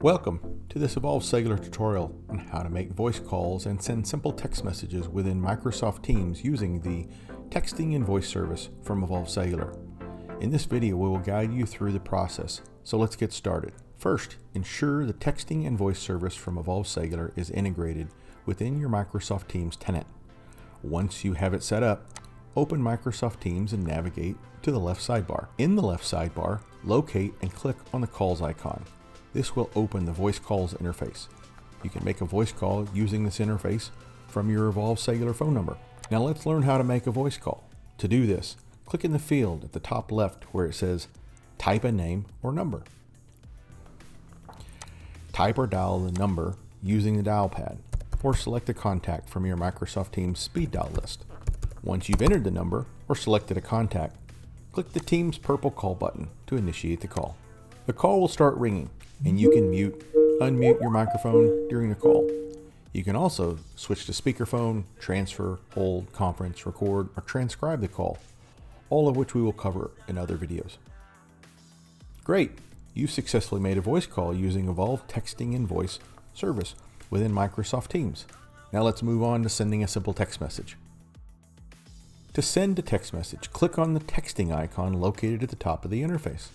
Welcome to this Evolve Cellular tutorial on how to make voice calls and send simple text messages within Microsoft Teams using the texting and voice service from Evolve Cellular. In this video, we will guide you through the process, so let's get started. First, ensure the texting and voice service from Evolve Cellular is integrated within your Microsoft Teams tenant. Once you have it set up, open Microsoft Teams and navigate to the left sidebar. In the left sidebar, locate and click on the calls icon. This will open the voice calls interface. You can make a voice call using this interface from your Evolve Cellular phone number. Now let's learn how to make a voice call. To do this, click in the field at the top left where it says type a name or number. Type or dial the number using the dial pad, or select a contact from your Microsoft Teams speed dial list. Once you've entered the number or selected a contact, click the Teams purple call button to initiate the call. The call will start ringing, and you can unmute your microphone during the call. You can also switch to speakerphone, transfer, hold, conference, record, or transcribe the call, all of which we will cover in other videos. Great! You've successfully made a voice call using Evolve Texting and Voice service within Microsoft Teams. Now let's move on to sending a simple text message. To send a text message, click on the texting icon located at the top of the interface.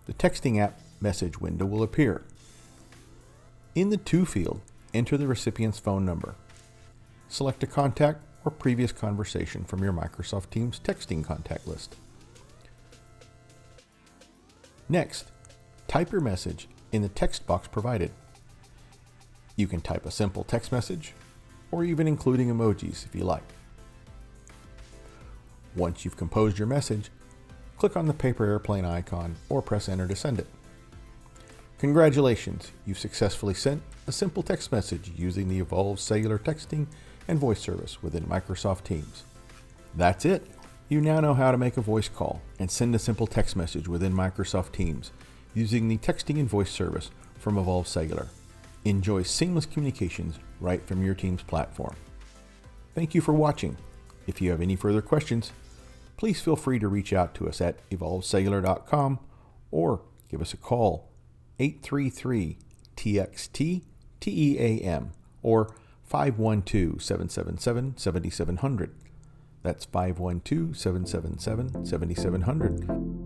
The texting app message window will appear. In the To field, enter the recipient's phone number. Select a contact or previous conversation from your Microsoft Teams texting contact list. Next, type your message in the text box provided. You can type a simple text message, or even including emojis if you like. Once you've composed your message, click on the paper airplane icon or press enter to send it. Congratulations, you've successfully sent a simple text message using the Evolve Cellular texting and voice service within Microsoft Teams. That's it. You now know how to make a voice call and send a simple text message within Microsoft Teams using the texting and voice service from Evolve Cellular. Enjoy seamless communications right from your Teams platform. Thank you for watching. If you have any further questions, please feel free to reach out to us at evolvecellular.com or give us a call 833-TXT-TEAM or 512-777-7700. That's 512-777-7700.